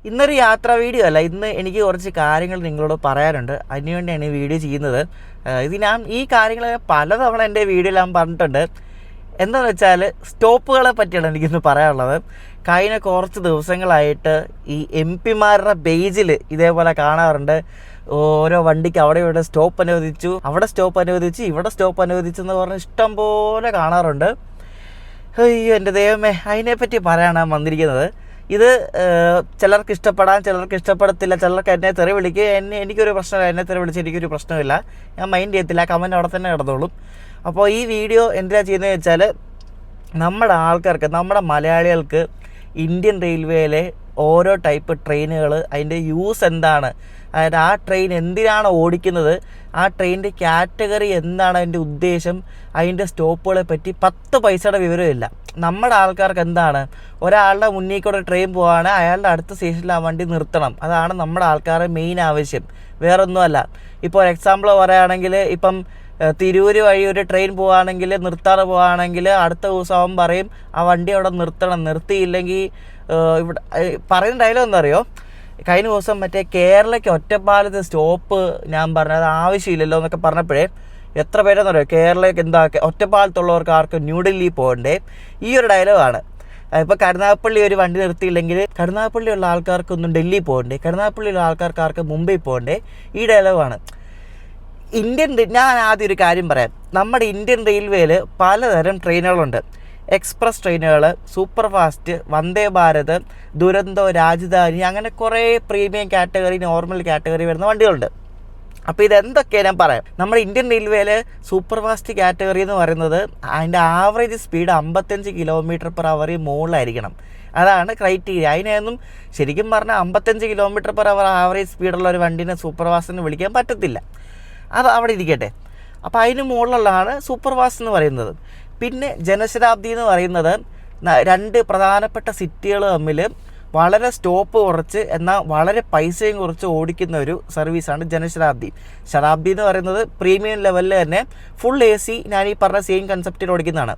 ഇന്നൊരു യാത്രാ വീഡിയോ അല്ല. ഇന്ന് എനിക്ക് കുറച്ച് കാര്യങ്ങൾ നിങ്ങളോട് പറയാനുണ്ട്. അതിനുവേണ്ടിയാണ് ഈ വീഡിയോ ചെയ്യുന്നത്. ഇത് ഞാൻ ഈ കാര്യങ്ങൾ പലതവണ എൻ്റെ വീഡിയോയിൽ ഞാൻ പറഞ്ഞിട്ടുണ്ട്. എന്താണെന്ന് വെച്ചാൽ സ്റ്റോപ്പുകളെ പറ്റിയാണ് എനിക്കിന്ന് പറയാനുള്ളത്. കഴിഞ്ഞ കുറച്ച് ദിവസങ്ങളായിട്ട് ഈ MP-മാരുടെ പേജിൽ ഇതേപോലെ കാണാറുണ്ട്. ഓരോ വണ്ടിക്ക് അവിടെ ഇവിടെ സ്റ്റോപ്പ് അനുവദിച്ചു, അവിടെ സ്റ്റോപ്പ് അനുവദിച്ചു, ഇവിടെ സ്റ്റോപ്പ് അനുവദിച്ചു എന്ന് പറഞ്ഞ് ഇഷ്ടം പോലെ കാണാറുണ്ട്. അയ്യോ എൻ്റെ ദൈവമേ, അതിനെപ്പറ്റി പറയാനാണ് വന്നിരിക്കുന്നത്. ഇത് ചിലർക്ക് ഇഷ്ടപ്പെടാം, ചിലർക്ക് ഇഷ്ടപ്പെടത്തില്ല, ചിലർക്ക് എന്നെ തെറി വിളിക്കുക. എനിക്കൊരു പ്രശ്നമില്ല, എന്നെ തെറി വിളിച്ച് എനിക്കൊരു പ്രശ്നമില്ല, ഞാൻ മൈൻഡ് ചെയ്യത്തില്ല. കമൻറ്റ് അവിടെ തന്നെ കിടന്നോളും. അപ്പോൾ ഈ വീഡിയോ എന്തിനാണ് ചെയ്യുന്നത് വെച്ചാൽ, നമ്മുടെ ആൾക്കാർക്ക്, നമ്മുടെ മലയാളികൾക്ക് ഇന്ത്യൻ റെയിൽവേയിലെ ഓരോ ടൈപ്പ് ട്രെയിനുകൾ, അതിൻ്റെ യൂസ് എന്താണ്, അതായത് ആ ട്രെയിൻ എന്തിനാണ് ഓടിക്കുന്നത്, ആ ട്രെയിനിൻ്റെ കാറ്റഗറി എന്താണ്, അതിൻ്റെ ഉദ്ദേശം, അതിൻ്റെ സ്റ്റോപ്പുകളെ പറ്റി 10 പൈസയുടെ വിവരമില്ല. നമ്മുടെ ആൾക്കാർക്ക് എന്താണ്, ഒരാളുടെ മുന്നിൽ കൂടെ ട്രെയിൻ പോവുകയാണ്, അയാളുടെ അടുത്ത സ്റ്റേഷനിൽ ആ വണ്ടി നിർത്തണം. അതാണ് നമ്മുടെ ആൾക്കാരുടെ മെയിൻ ആവശ്യം, വേറൊന്നുമല്ല. ഇപ്പോൾ ഒരു എക്സാമ്പിൾ പറയുകയാണെങ്കിൽ, ഇപ്പം തിരൂര് വഴി ഒരു ട്രെയിൻ പോവുകയാണെങ്കിൽ, നിർത്താതെ പോവുകയാണെങ്കിൽ അടുത്ത ദിവസം അവൻ പറയും ആ വണ്ടി അവിടെ നിർത്തണം. നിർത്തിയില്ലെങ്കിൽ ഇവിടെ പറയുന്ന ഡയലോഗ് എന്താ അറിയോ, കഴിഞ്ഞ ദിവസം മറ്റേ കേരളയ്ക്ക് ഒറ്റപ്പാലത്ത് സ്റ്റോപ്പ് ഞാൻ പറഞ്ഞത് ആവശ്യമില്ലല്ലോ എന്നൊക്കെ പറഞ്ഞപ്പോഴേ എത്ര പേരെന്ന് പറയുമോ, കേരളയ്ക്ക് എന്താ ഒറ്റപ്പാലത്തുള്ളവർക്ക് ആർക്ക് ന്യൂഡൽഹി പോകണ്ടേ, ഈ ഒരു ഡയലോഗാണ്. ഇപ്പോൾ കരുനാഗപ്പള്ളി ഒരു വണ്ടി നിർത്തിയില്ലെങ്കിൽ കരുനാഗപ്പള്ളിയുള്ള ആൾക്കാർക്കൊന്നും ഡൽഹി പോകണ്ടേ, കരുനാഗപ്പള്ളിയുള്ള ആൾക്കാർക്ക് ആർക്ക് മുംബൈ പോകണ്ടേ, ഈ ഡയലോഗാണ്. ഞാൻ ആദ്യം ഒരു കാര്യം പറയാം. നമ്മുടെ ഇന്ത്യൻ റെയിൽവേയിൽ പലതരം ട്രെയിനുകളുണ്ട്. എക്സ്പ്രസ് ട്രെയിനുകൾ, സൂപ്പർ ഫാസ്റ്റ്, വന്ദേ ഭാരത്, ദുരന്തോ, രാജധാനി, അങ്ങനെ കുറേ പ്രീമിയം കാറ്റഗറി, നോർമൽ കാറ്റഗറി വരുന്ന വണ്ടികളുണ്ട്. അപ്പോൾ ഇതെന്തൊക്കെയാണ് ഞാൻ പറയാം. നമ്മുടെ ഇന്ത്യൻ റെയിൽവേയിൽ സൂപ്പർ ഫാസ്റ്റ് കാറ്റഗറി എന്ന് പറയുന്നത് അതിൻ്റെ ആവറേജ് സ്പീഡ് 55 km/h മുകളിലായിരിക്കണം. അതാണ് ക്രൈറ്റീരിയ. അതിനൊന്നും ശരിക്കും പറഞ്ഞാൽ 55 km/h ആവറേജ് സ്പീഡുള്ള ഒരു വണ്ടീനെ സൂപ്പർ ഫാസ്റ്റ് വിളിക്കാൻ പറ്റത്തില്ല. അത് അവിടെ ഇരിക്കട്ടെ. അപ്പോൾ അതിന് മുകളിലുള്ളതാണ് സൂപ്പർ ഫാസ്റ്റ് എന്ന് പറയുന്നത്. പിന്നെ ജനശതാബ്ദി എന്ന് പറയുന്നത് 2 പ്രധാനപ്പെട്ട സിറ്റികൾ തമ്മിൽ വളരെ സ്റ്റോപ്പ് കുറച്ച് എന്നാൽ വളരെ പൈസയും കുറച്ച് ഓടിക്കുന്ന ഒരു സർവീസാണ് ജനശതാബ്ദി. ശതാബ്ദി എന്ന് പറയുന്നത് പ്രീമിയം ലെവലിൽ തന്നെ ഫുൾ AC, ഞാൻ ഈ പറഞ്ഞ സെയിം കൺസെപ്റ്റിൽ ഓടിക്കുന്നതാണ്.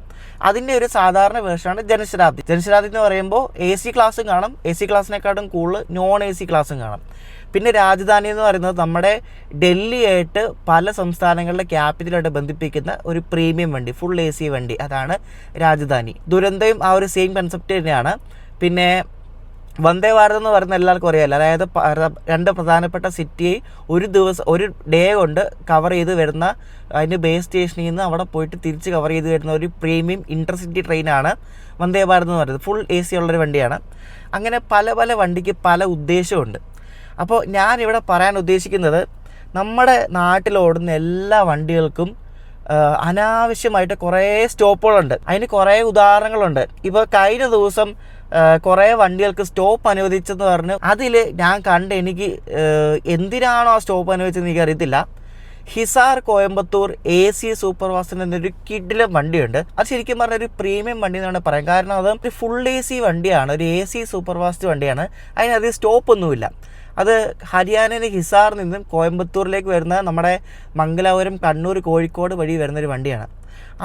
അതിൻ്റെ ഒരു സാധാരണ വേർഷനാണ് ജനശതാബ്ദി. ജനശതാബ്ദി എന്ന് പറയുമ്പോൾ AC ക്ലാസ്സും കാണും, AC ക്ലാസ്സിനെക്കാട്ടും കൂടുതൽ നോൺ AC ക്ലാസ്സും കാണും. പിന്നെ രാജധാനി എന്ന് പറയുന്നത് നമ്മുടെ ഡൽഹിയായിട്ട് പല സംസ്ഥാനങ്ങളുടെ ക്യാപിറ്റലായിട്ട് ബന്ധിപ്പിക്കുന്ന ഒരു പ്രീമിയം വണ്ടി, ഫുൾ AC വണ്ടി, അതാണ് രാജധാനി. ദുരന്തയും ആ ഒരു സെയിം കൺസെപ്റ്റ് തന്നെയാണ്. പിന്നെ വന്ദേ ഭാരത് എന്ന് പറയുന്നത് എല്ലാവർക്കും അറിയാമല്ലോ, അതായത് 2 പ്രധാനപ്പെട്ട സിറ്റിയെ ഒരു ഡേ കൊണ്ട് കവർ ചെയ്ത് വരുന്ന, അതിൻ്റെ ബേസ് സ്റ്റേഷനിൽ നിന്ന് അവിടെ പോയിട്ട് തിരിച്ച് കവർ ചെയ്ത് വരുന്ന ഒരു പ്രീമിയം ഇൻ്റർസിറ്റി ട്രെയിനാണ് വന്ദേ ഭാരത് എന്ന് പറയുന്നത്. ഫുൾ AC ഉള്ളൊരു വണ്ടിയാണ്. അങ്ങനെ പല പല വണ്ടിക്ക് പല ഉദ്ദേശമുണ്ട്. അപ്പോൾ ഞാനിവിടെ പറയാൻ ഉദ്ദേശിക്കുന്നത്, നമ്മുടെ നാട്ടിലോടുന്ന എല്ലാ വണ്ടികൾക്കും അനാവശ്യമായിട്ട് കുറേ സ്റ്റോപ്പുകളുണ്ട്. അതിന് കുറേ ഉദാഹരണങ്ങളുണ്ട്. ഇപ്പോൾ കഴിഞ്ഞ ദിവസം കുറേ വണ്ടികൾക്ക് സ്റ്റോപ്പ് അനുവദിച്ചെന്ന് പറഞ്ഞു. അതിൽ ഞാൻ എനിക്ക് എന്തിനാണോ ആ സ്റ്റോപ്പ് അനുവദിച്ചതെന്ന് എനിക്കറിയത്തില്ല. Hisar Coimbatore AC super fast എന്നൊരു കിഡിലും വണ്ടിയുണ്ട്. അത് ശരിക്കും പറഞ്ഞാൽ ഒരു പ്രീമിയം വണ്ടി എന്നാണ് പറയാം. കാരണം അത് ഒരു ഫുൾ AC വണ്ടിയാണ്, ഒരു AC സൂപ്പർ ഫാസ്റ്റ് വണ്ടിയാണ്. അതിനധികം സ്റ്റോപ്പൊന്നുമില്ല. അത് ഹരിയാനയിലെ ഹിസാറിൽ നിന്നും കോയമ്പത്തൂരിലേക്ക് വരുന്ന നമ്മുടെ മംഗലാപുരം, കണ്ണൂർ, കോഴിക്കോട് വഴി വരുന്നൊരു വണ്ടിയാണ്.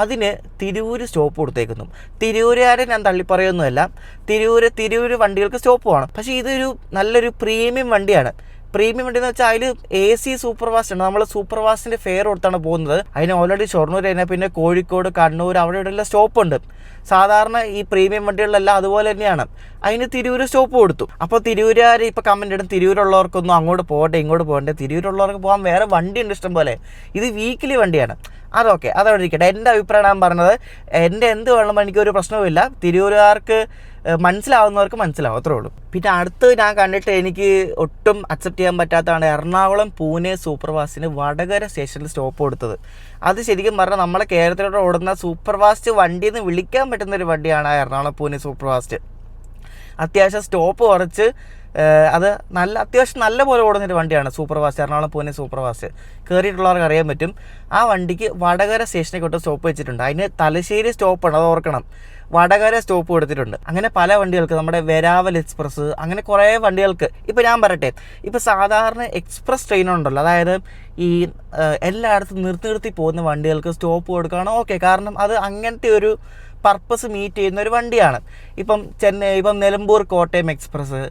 അതിന് തിരൂര് സ്റ്റോപ്പ് കൊടുത്തേക്കുന്നു. തിരൂരുകാരെ ഞാൻ തള്ളിപ്പറയൊന്നുമല്ല, തിരൂര് വണ്ടികൾക്ക് സ്റ്റോപ്പ് വേണം. പക്ഷേ ഇതൊരു നല്ലൊരു പ്രീമിയം വണ്ടിയാണ്. പ്രീമിയം വണ്ടി എന്ന് വെച്ചാൽ അതിൽ AC സൂപ്പർ ഫാസ്റ്റ് ആണ്. നമ്മൾ സൂപ്പർ ഫാസ്റ്റിൻ്റെ ഫെയർ കൊടുത്താണ് പോകുന്നത്. അതിന് ഓൾറെഡി ഷൊർണൂർ തന്നെ, പിന്നെ കോഴിക്കോട്, കണ്ണൂർ, അവിടെ ഇവിടെയുള്ള സ്റ്റോപ്പുണ്ട്. സാധാരണ ഈ പ്രീമിയം വണ്ടികളിലെല്ലാം അതുപോലെ തന്നെയാണ്. അതിന് തിരൂര് സ്റ്റോപ്പ് കൊടുത്തു. അപ്പോൾ തിരൂരുകാർ ഇപ്പോൾ കമൻ്റ് ഇടും, തിരൂരുള്ളവർക്കൊന്നും അങ്ങോട്ട് പോകട്ടെ, ഇങ്ങോട്ട് പോകട്ടെ. തിരൂരുള്ളവർക്ക് പോകാൻ വേറെ വണ്ടിയുണ്ട് ഇഷ്ടം പോലെ. ഇത് വീക്കിലി വണ്ടിയാണ്. അതൊക്കെ അതവിടെ ഇരിക്കട്ടെ. എൻ്റെ അഭിപ്രായം ഞാൻ പറഞ്ഞത്, എൻ്റെ എന്ത് വേണമെങ്കിൽ എനിക്കൊരു പ്രശ്നവുമില്ല. തിരൂരുകാർക്ക് മനസ്സിലാവുന്നവർക്ക് മനസ്സിലാവും, അത്രേ ഉള്ളൂ. പിന്നെ അടുത്ത് ഞാൻ കണ്ടിട്ട് എനിക്ക് ഒട്ടും അക്സെപ്റ്റ് ചെയ്യാൻ പറ്റാത്തതാണ് എറണാകുളം പൂനെ സൂപ്പർ ഫാസ്റ്റിന് വടകര സ്റ്റേഷനിൽ സ്റ്റോപ്പ് കൊടുത്തത്. അത് ശരിക്കും പറഞ്ഞാൽ നമ്മളെ കേരളത്തിലോട്ട് ഓടുന്ന സൂപ്പർ ഫാസ്റ്റ് വണ്ടി എന്ന് വിളിക്കാൻ പറ്റുന്നൊരു വണ്ടിയാണ് എറണാകുളം പൂനെ സൂപ്പർ ഫാസ്റ്റ്. അത്യാവശ്യം സ്റ്റോപ്പ് കുറച്ച് അത് അത്യാവശ്യം നല്ല പോലെ ഓടുന്നൊരു വണ്ടിയാണ് super fast, Ernakulam Pune super fast. കയറിയിട്ടുള്ളവർക്ക് അറിയാൻ പറ്റും. ആ വണ്ടിക്ക് വടകര സ്റ്റേഷനെ കൊണ്ട് സ്റ്റോപ്പ് വെച്ചിട്ടുണ്ട്. അതിന് തലശ്ശേരി സ്റ്റോപ്പാണ്, അത് ഓർക്കണം. വടകര സ്റ്റോപ്പ് കൊടുത്തിട്ടുണ്ട്. അങ്ങനെ പല വണ്ടികൾക്ക്, നമ്മുടെ വെരാവൽ എക്സ്പ്രസ്, അങ്ങനെ കുറേ വണ്ടികൾക്ക്. ഇപ്പോൾ ഞാൻ പറയട്ടെ, ഇപ്പോൾ സാധാരണ എക്സ്പ്രസ് ട്രെയിനുണ്ടല്ലോ, അതായത് ഈ എല്ലായിടത്തും നിർത്തി പോകുന്ന വണ്ടികൾക്ക് സ്റ്റോപ്പ് കൊടുക്കുകയാണ് ഓക്കെ. കാരണം അത് അങ്ങനത്തെ ഒരു പർപ്പസ് മീറ്റ് ചെയ്യുന്ന ഒരു വണ്ടിയാണ്. ഇപ്പം നിലമ്പൂർ കോട്ടയം എക്സ്പ്രസ്,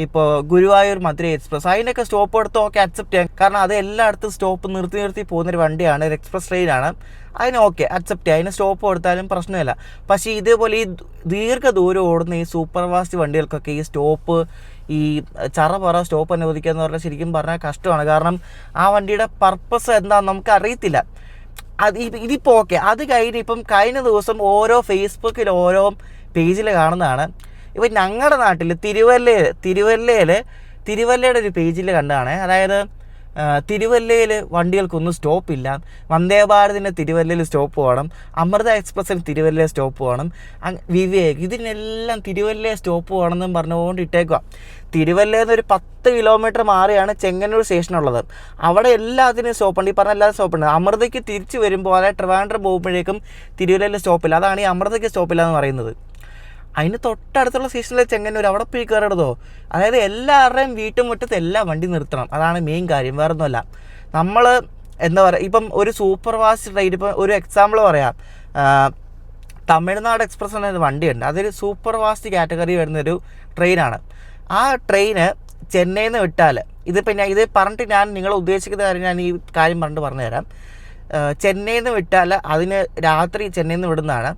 ഇപ്പോൾ ഗുരുവായൂർ മധുര എക്സ്പ്രസ് അതിനൊക്കെ സ്റ്റോപ്പ് എടുത്ത് ഓക്കെ അക്സെപ്റ്റ് ചെയ്യാം. കാരണം അത് എല്ലായിടത്തും സ്റ്റോപ്പ് നിർത്തി പോകുന്നൊരു വണ്ടിയാണ്, ഒരു എക്സ്പ്രസ് ട്രെയിനാണ്. അതിന് ഓക്കെ അക്സെപ്റ്റ് ചെയ്യാം, അതിന് സ്റ്റോപ്പ് കൊടുത്താലും പ്രശ്നമില്ല. പക്ഷേ ഇതേപോലെ ഈ ദീർഘദൂരം ഓടുന്ന ഈ സൂപ്പർ ഫാസ്റ്റ് വണ്ടികൾക്കൊക്കെ ഈ സ്റ്റോപ്പ്, ഈ ചറപറ സ്റ്റോപ്പ് അനുവദിക്കുക എന്ന് പറഞ്ഞാൽ ശരിക്കും പറഞ്ഞാൽ കഷ്ടമാണ്. കാരണം ആ വണ്ടിയുടെ പർപ്പസ് എന്താണെന്ന് നമുക്ക് അറിയത്തില്ല. ഇതിപ്പോൾ ഓക്കെ, അത് ഇപ്പം കഴിഞ്ഞ ദിവസം ഓരോ ഫേസ്ബുക്കിൽ ഓരോ പേജിൽ കാണുന്നതാണ്. ഇപ്പം ഞങ്ങളുടെ നാട്ടിൽ തിരുവല്ലയുടെ ഒരു പേജിൽ കണ്ടതാണ്. അതായത് തിരുവല്ലയിൽ വണ്ടികൾക്കൊന്നും സ്റ്റോപ്പില്ല, വന്ദേ ഭാരതിന് തിരുവല്ലയിൽ സ്റ്റോപ്പ് വേണം, അമൃത എക്സ്പ്രസ്സിന് തിരുവല്ലയിൽ സ്റ്റോപ്പ് വേണം, വിവേക് ഇതിനെല്ലാം തിരുവല്ലയിൽ സ്റ്റോപ്പ് വേണമെന്നും പറഞ്ഞുകൊണ്ട് ഇട്ടേക്കുക. തിരുവല്ലയിൽ നിന്ന് ഒരു 10 കിലോമീറ്റർ മാറിയാണ് ചെങ്ങന്നൂർ സ്റ്റേഷനുള്ളത്. അവിടെ എല്ലാത്തിനും സ്റ്റോപ്പുണ്ട്, ഈ പറഞ്ഞ എല്ലാവരും സ്റ്റോപ്പുണ്ട്. അമൃതയ്ക്ക് തിരിച്ച് വരുമ്പോൾ, അതായത് ട്രിവാൻഡ്രം പോകുമ്പോഴേക്കും തിരുവല്ലയിൽ സ്റ്റോപ്പില്ല. അതാണ് ഈ അമൃതയ്ക്ക് സ്റ്റോപ്പില്ല എന്ന് പറയുന്നത്. അതിന് തൊട്ടടുത്തുള്ള സ്റ്റേഷനിലെ ചെങ്ങന്നൂർ, അവിടെ പോയി കയറിടതോ. അതായത് എല്ലാവരുടെയും വീട്ടുമുറ്റത്ത് എല്ലാ വണ്ടി നിർത്തണം, അതാണ് മെയിൻ കാര്യം, വേറെ ഒന്നുമല്ല. നമ്മൾ എന്താ പറയുക, ഇപ്പം ഒരു സൂപ്പർ ഫാസ്റ്റ് ട്രെയിൻ, ഇപ്പം ഒരു എക്സാമ്പിൾ പറയാം, തമിഴ്നാട് എക്സ്പ്രസ് എന്നൊരു വണ്ടിയുണ്ട്. അതൊരു സൂപ്പർ ഫാസ്റ്റ് കാറ്റഗറി വരുന്നൊരു ട്രെയിനാണ്. ആ ട്രെയിന് ചെന്നൈയിൽ നിന്ന് വിട്ടാൽ, ഇതിപ്പോൾ ഇത് പറഞ്ഞിട്ട് ഞാൻ നിങ്ങൾ ഉദ്ദേശിക്കുന്ന കാര്യം ഞാൻ ഈ കാര്യം പറഞ്ഞുതരാം. ചെന്നൈയിൽ നിന്ന് വിട്ടാൽ അതിന് രാത്രി ചെന്നൈയിൽ നിന്ന് വിടുന്നതാണ്.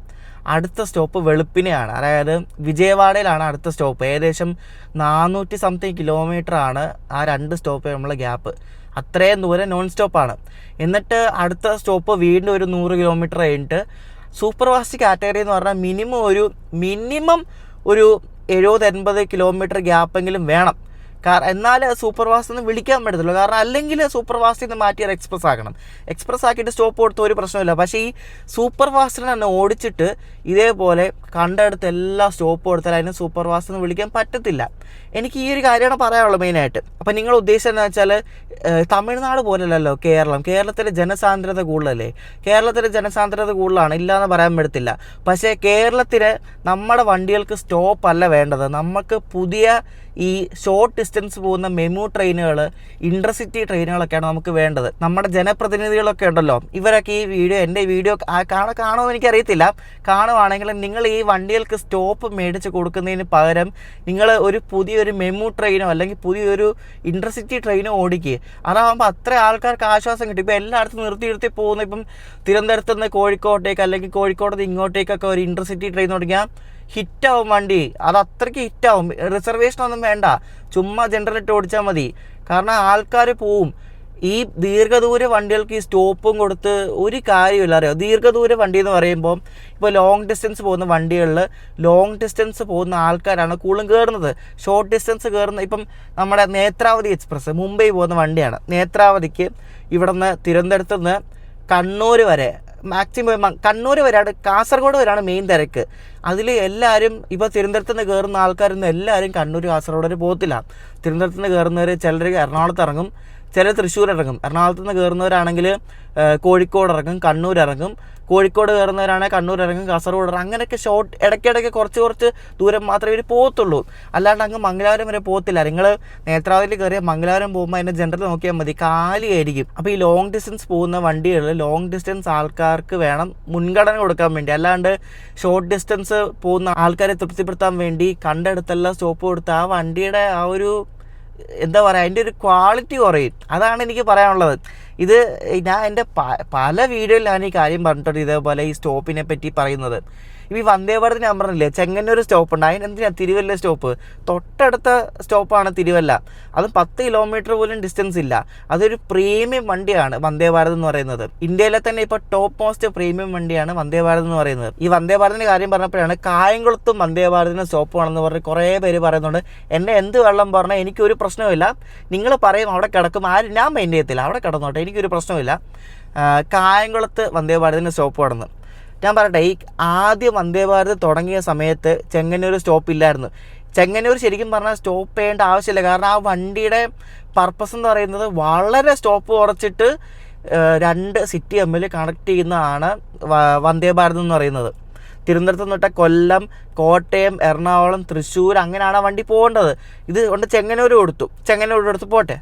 അടുത്ത സ്റ്റോപ്പ് വെളുപ്പിനെയാണ്, അതായത് വിജയവാഡയിലാണ് അടുത്ത സ്റ്റോപ്പ്. ഏകദേശം 400 സംതിങ് കിലോമീറ്ററാണ് ആ 2 സ്റ്റോപ്പ് നമ്മളെ ഗ്യാപ്പ്. അത്രയും ദൂരം നോൺ സ്റ്റോപ്പാണ്. എന്നിട്ട് അടുത്ത സ്റ്റോപ്പ് വീണ്ടും ഒരു 100 കിലോമീറ്റർ കഴിഞ്ഞിട്ട് സൂപ്പർ ഫാസ്റ്റ് കാറ്റഗറി എന്ന് പറഞ്ഞാൽ മിനിമം ഒരു 70-80 കിലോമീറ്റർ ഗ്യാപ്പെങ്കിലും വേണം. എന്നാൽ സൂപ്പർ ഫാസ്റ്റ് എന്ന് വിളിക്കാൻ പറ്റത്തുള്ളൂ. കാരണം അല്ലെങ്കിൽ സൂപ്പർ ഫാസ്റ്റിൽ നിന്ന് മാറ്റി അത് എക്സ്പ്രസ് ആക്കണം. എക്സ്പ്രസ് ആക്കിയിട്ട് സ്റ്റോപ്പ് കൊടുത്ത ഒരു പ്രശ്നമില്ല. പക്ഷേ ഈ സൂപ്പർ ഫാസ്റ്റിനെ തന്നെ ഓടിച്ചിട്ട് ഇതേപോലെ കണ്ടെടുത്ത് എല്ലാ സ്റ്റോപ്പ് കൊടുത്താൽ അതിന് സൂപ്പർ ഫാസ്റ്റ് എന്ന് വിളിക്കാൻ പറ്റത്തില്ല. എനിക്ക് ഈ ഒരു കാര്യമാണ് പറയാനുള്ളത് മെയിനായിട്ട്. അപ്പം നിങ്ങൾ ഉദ്ദേശിച്ചത് എന്താ വെച്ചാൽ, തമിഴ്നാട് പോലല്ലല്ലോ കേരളത്തിലെ ജനസാന്ദ്രത കൂടുതലല്ലേ. കേരളത്തിലെ ജനസാന്ദ്രത കൂടുതലാണ്, ഇല്ലയെന്ന് പറയാൻ പറ്റത്തില്ല. പക്ഷേ കേരളത്തിന് നമ്മുടെ വണ്ടികൾക്ക് സ്റ്റോപ്പ് അല്ല വേണ്ടത്. നമുക്ക് പുതിയ ഈ ഷോർട്ട് ഡിസ്റ്റൻസ് പോകുന്ന മെമു ട്രെയിനുകൾ, ഇൻ്റർസിറ്റി ട്രെയിനുകളൊക്കെയാണ് നമുക്ക് വേണ്ടത്. നമ്മുടെ ജനപ്രതിനിധികളൊക്കെ ഉണ്ടല്ലോ, ഇവരൊക്കെ എൻ്റെ വീഡിയോ കാണുമോ എനിക്കറിയത്തില്ല. കാണുവാണെങ്കിൽ നിങ്ങൾ ഈ വണ്ടികൾക്ക് സ്റ്റോപ്പ് മേടിച്ച് കൊടുക്കുന്നതിന് പകരം നിങ്ങൾ ഒരു പുതിയൊരു മെമു ട്രെയിനോ അല്ലെങ്കിൽ പുതിയൊരു ഇൻ്റർസിറ്റി ട്രെയിനോ ഓടിക്കുക. അതാകുമ്പോൾ അത്ര ആൾക്കാർക്ക് ആശ്വാസം കിട്ടും. ഇപ്പോൾ എല്ലായിടത്തും നിർത്തി പോകുന്നു. ഇപ്പം തിരുവനന്തപുരത്ത് നിന്ന് കോഴിക്കോട്ടേക്ക് അല്ലെങ്കിൽ കോഴിക്കോട് നിന്ന് ഇങ്ങോട്ടേക്കൊക്കെ ഒരു ഇൻ്റർസിറ്റി ട്രെയിൻ ഓടിക്കാം, ഹിറ്റാവും വണ്ടി. അത് അത്രയ്ക്ക് ഹിറ്റാവും. റിസർവേഷനൊന്നും വേണ്ട, ചുമ്മാ ജനറേറ്റ് ഓടിച്ചാൽ മതി. കാരണം ആൾക്കാർ പോവും. ഈ ദീർഘദൂര വണ്ടികൾക്ക് ഈ സ്റ്റോപ്പും കൊടുത്ത് ഒരു കാര്യമില്ല. അറിയോ, ദീർഘദൂര വണ്ടി എന്ന് പറയുമ്പോൾ ഇപ്പോൾ ലോങ് ഡിസ്റ്റൻസ് പോകുന്ന വണ്ടികളിൽ ലോങ് ഡിസ്റ്റൻസ് പോകുന്ന ആൾക്കാരാണ് കൂടുതലും കയറുന്നത്. ഷോർട്ട് ഡിസ്റ്റൻസ് കയറുന്ന ഇപ്പം നമ്മുടെ നേത്രാവതി എക്സ്പ്രസ് മുംബൈ പോകുന്ന വണ്ടിയാണ്. നേത്രാവതിക്ക് ഇവിടെ നിന്ന് തിരുവനന്തപുരത്ത് നിന്ന് കണ്ണൂർ വരെ, മാക്സിമം കണ്ണൂർ വരെയാണ്, കാസർഗോഡ് വരെയാണ് മെയിൻ തിരക്ക്. അതിൽ എല്ലാവരും ഇപ്പോൾ തിരുവനന്തപുരത്ത് നിന്ന് കയറുന്ന ആൾക്കാരൊന്നും എല്ലാവരും കണ്ണൂർ കാസർഗോഡ് വരെ പോകത്തില്ല. തിരുവനന്തപുരത്ത് നിന്ന് കയറുന്നവർ ചിലർ എറണാകുളത്ത് ഇറങ്ങും, ചിലർ തൃശ്ശൂർ ഇറങ്ങും. എറണാകുളത്ത് നിന്ന് കയറുന്നവരാണെങ്കിൽ കോഴിക്കോട് ഇറങ്ങും, കണ്ണൂർ ഇറങ്ങും. കോഴിക്കോട് കയറുന്നവരാണെങ്കിൽ കണ്ണൂർ ഇറങ്ങും, കാസർഗോഡ് ഇറങ്ങും. അങ്ങനെയൊക്കെ ഷോർട്ട് ഇടയ്ക്കിടയ്ക്ക് കുറച്ച് ദൂരം മാത്രമേ ഇവർ പോകത്തുള്ളൂ. അല്ലാണ്ട് അങ്ങ് മംഗലാപുരം വരെ പോകത്തില്ല. നിങ്ങൾ നേത്രാവതിയിൽ കയറിയാൽ മംഗലാപുരം പോകുമ്പോൾ അതിൻ്റെ ജനറൽ നോക്കിയാൽ മതി, കാലിയായിരിക്കും. അപ്പോൾ ഈ ലോങ് ഡിസ്റ്റൻസ് പോകുന്ന വണ്ടികളിൽ ലോങ് ഡിസ്റ്റൻസ് ആൾക്കാർക്ക് വേണം മുൻഗണന കൊടുക്കാൻ വേണ്ടി. അല്ലാണ്ട് ഷോർട്ട് ഡിസ്റ്റൻസ് പോകുന്ന ആൾക്കാരെ തൃപ്തിപ്പെടുത്താൻ വേണ്ടി കണ്ടെടുത്തെല്ലാം സ്റ്റോപ്പ് കൊടുത്ത് ആ വണ്ടിയുടെ ആ ഒരു എന്താ പറയുക, അതിൻ്റെ ഒരു ക്വാളിറ്റി കുറയും. അതാണ് എനിക്ക് പറയാനുള്ളത്. ഇത് ഞാൻ എൻ്റെ പല വീഡിയോയിൽ ഞാൻ ഈ കാര്യം പറഞ്ഞിട്ടുണ്ട്, ഇതേപോലെ ഈ സ്റ്റോപ്പിനെ പറ്റി പറയുന്നത്. ഈ വന്ദേ ഭാരത് ഞാൻ പറഞ്ഞില്ലേ, ചെങ്ങന്നൂർ സ്റ്റോപ്പുണ്ട്, അതിനെന്തിനാണ് തിരുവല്ല സ്റ്റോപ്പ്? തൊട്ടടുത്ത സ്റ്റോപ്പാണ് തിരുവല്ല. അതും 10 കിലോമീറ്റർ പോലും ഡിസ്റ്റൻസ് ഇല്ല. അതൊരു പ്രീമിയം വണ്ടിയാണ് വന്ദേ ഭാരത് എന്ന് പറയുന്നത്. ഇന്ത്യയിലെ തന്നെ ഇപ്പോൾ ടോപ്പ് മോസ്റ്റ് പ്രീമിയം വണ്ടിയാണ് വന്ദേ ഭാരത് എന്ന് പറയുന്നത്. ഈ വന്ദേ ഭാരതിൻ്റെ കാര്യം പറഞ്ഞപ്പോഴാണ് കായംകുളത്തും വന്ദേ ഭാരതിന് സ്റ്റോപ്പ് വേണമെന്ന് പറഞ്ഞ് കുറേ പേര് പറയുന്നുണ്ട്. എന്നെ എന്ത് വെള്ളം പറഞ്ഞാൽ എനിക്കൊരു പ്രശ്നമില്ല. നിങ്ങൾ പറയും അവിടെ കിടക്കും, ആരും ഞാൻ മെയിൻ ചെയ്യത്തില്ല, അവിടെ കിടന്നോട്ടെ, എനിക്കൊരു പ്രശ്നമില്ല. കായംകുളത്ത് വന്ദേ ഭാരതിന് സ്റ്റോപ്പ് വേണമെന്ന് ഞാൻ പറയട്ടെ. ഈ ആദ്യം വന്ദേ ഭാരത് തുടങ്ങിയ സമയത്ത് ചെങ്ങന്നൂർ സ്റ്റോപ്പ് ഇല്ലായിരുന്നു. ചെങ്ങന്നൂർ ശരിക്കും പറഞ്ഞാൽ സ്റ്റോപ്പ് ചെയ്യേണ്ട ആവശ്യമില്ല. കാരണം ആ വണ്ടിയുടെ പർപ്പസ് എന്ന് പറയുന്നത് വളരെ സ്റ്റോപ്പ് കുറച്ചിട്ട് 2 സിറ്റി തമ്മിൽ കണക്ട് ചെയ്യുന്നതാണ് വന്ദേ ഭാരത് എന്ന് പറയുന്നത്. തിരുവനന്തപുരത്ത് തൊട്ട് കൊല്ലം, കോട്ടയം, എറണാകുളം, തൃശ്ശൂർ അങ്ങനെയാണ് ആ വണ്ടി പോകേണ്ടത്. ഇത് കൊണ്ട് ചെങ്ങന്നൂർ കൊടുത്തു പോട്ടെ,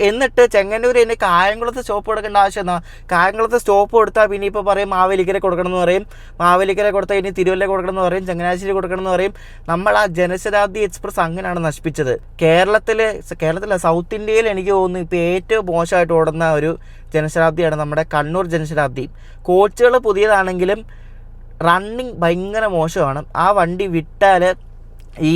എന്നിട്ട് ചെങ്ങന്നൂർ തന്നെ കായംകുളത്ത് സ്റ്റോപ്പ് കൊടുക്കേണ്ട ആവശ്യം എന്നാ? കായംകുളത്ത് സ്റ്റോപ്പ് കൊടുത്താൽ പിന്നെ ഇപ്പോൾ പറയും മാവേലിക്കര കൊടുക്കണമെന്ന് പറയും, മാവേലിക്കര കൊടുത്താൽ ഇനി തിരുവല്ല കൊടുക്കണമെന്ന് പറയും, ചങ്ങനാശ്ശേരി കൊടുക്കണമെന്ന് പറയും. നമ്മൾ ആ ജനശതാബ്ദി എക്സ്പ്രസ് അങ്ങനെയാണ് നശിപ്പിച്ചത്. കേരളത്തിലെ സൗത്ത് ഇന്ത്യയിൽ എനിക്ക് തോന്നുന്നു ഇപ്പോൾ ഏറ്റവും മോശമായിട്ട് ഓടുന്ന ഒരു ജനശതാബ്ദിയാണ് നമ്മുടെ കണ്ണൂർ ജനശതാബ്ദി. കോച്ചുകൾ പുതിയതാണെങ്കിലും റണ്ണിങ് ഭയങ്കര മോശമാണ്. ആ വണ്ടി വിട്ടാൽ ഈ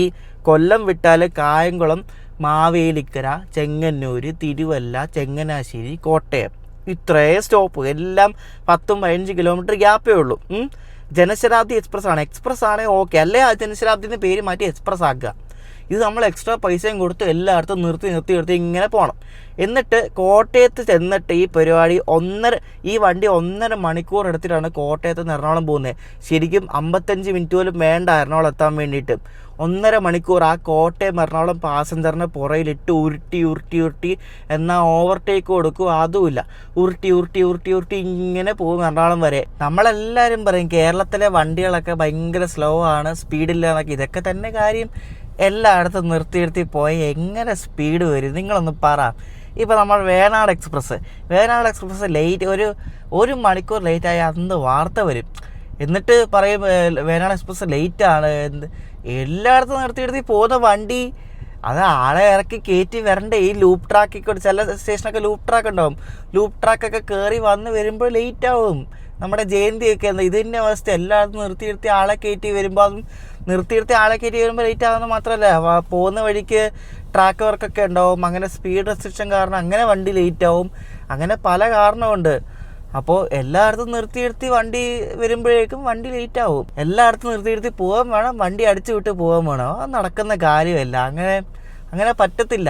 കൊല്ലം വിട്ടാൽ കായംകുളം, മാവേലിക്കര, ചെങ്ങന്നൂർ, തിരുവല്ല, ചങ്ങനാശ്ശേരി, കോട്ടയം ഇത്രയും സ്റ്റോപ്പ്, എല്ലാം 10-15 കിലോമീറ്റർ ഗ്യാപ്പേ ഉള്ളൂ. ജനശതാബ്ദി എക്സ്പ്രസ് ആണ് ഓക്കെ, അല്ലേ ആ ജനശതാബ്ദിൻ്റെ പേര് മാറ്റി എക്സ്പ്രസ് ആക്കുക. ഇത് നമ്മൾ എക്സ്ട്രാ പൈസയും കൊടുത്ത് എല്ലായിടത്തും നിർത്തി ഇങ്ങനെ പോകണം. എന്നിട്ട് കോട്ടയത്ത് ചെന്നിട്ട് ഈ പരിപാടി ഈ വണ്ടി 1.5 മണിക്കൂർ എടുത്തിട്ടാണ് കോട്ടയത്ത് നിന്ന് എറണാകുളം പോകുന്നത്. ശരിക്കും 55 മിനിറ്റ് പോലും വേണ്ട എറണാകുളം എത്താൻ വേണ്ടിയിട്ട്. 1.5 മണിക്കൂർ ആ കോട്ടയം എറണാകുളം പാസഞ്ചറിനെ പുറയിലിട്ട് ഉരുട്ടി എന്നാൽ ഓവർടേക്ക് കൊടുക്കും, അതുമില്ല. ഉരുട്ടി ഇങ്ങനെ പോകും എറണാകുളം വരെ. നമ്മളെല്ലാവരും പറയും കേരളത്തിലെ വണ്ടികളൊക്കെ ഭയങ്കര സ്ലോ ആണ്, സ്പീഡില്ല എന്നൊക്കെ. ഇതൊക്കെ തന്നെ കാര്യം. എല്ലായിടത്തും നിർത്തി പോയി എങ്ങനെ സ്പീഡ് വരും നിങ്ങളൊന്ന് പറ. ഇപ്പോൾ നമ്മൾ വേണാട് എക്സ്പ്രസ് ലേറ്റ്, ഒരു മണിക്കൂർ ലേറ്റായി അന്ന് വാർത്ത വരും. എന്നിട്ട് പറയും വേണാട് എക്സ്പ്രസ് ലേറ്റാണ്. എല്ലായിടത്തും നിർത്തി പോകുന്ന വണ്ടി അത് ആളെ ഇറക്കി കയറ്റി വരണ്ടേ. ഈ ലൂപ്പ് ട്രാക്കിൽ കൂടെ ചില സ്റ്റേഷനൊക്കെ ലൂപ്പ് ട്രാക്ക് ഉണ്ടാവും. ലൂപ്പ് ട്രാക്കൊക്കെ കയറി വന്ന് വരുമ്പോൾ ലേറ്റ് ആവും. നമ്മുടെ ജയന്തിയൊക്കെ ഇത് തന്നെ അവസ്ഥ. എല്ലായിടത്തും നിർത്തി ആളെ കയറ്റി വരുമ്പോൾ അതും ആളെ കയറ്റി വരുമ്പോൾ ലേറ്റ് ആകുന്നത് മാത്രമല്ല, പോകുന്ന വഴിക്ക് ട്രാക്ക് വർക്കൊക്കെ ഉണ്ടാവും. അങ്ങനെ സ്പീഡ് റെസ്ട്രിക്ഷൻ കാരണം അങ്ങനെ വണ്ടി ലേറ്റ് ആവും. അങ്ങനെ പല കാരണമുണ്ട്. അപ്പോൾ എല്ലായിടത്തും നിർത്തി വണ്ടി വരുമ്പോഴേക്കും വണ്ടി ലേറ്റ് ആവും. എല്ലായിടത്തും നിർത്തി പോകാൻ വേണം, വണ്ടി അടിച്ചു വിട്ട് പോകാൻ വേണം. അത് നടക്കുന്ന കാര്യമല്ല. അങ്ങനെ പറ്റത്തില്ല.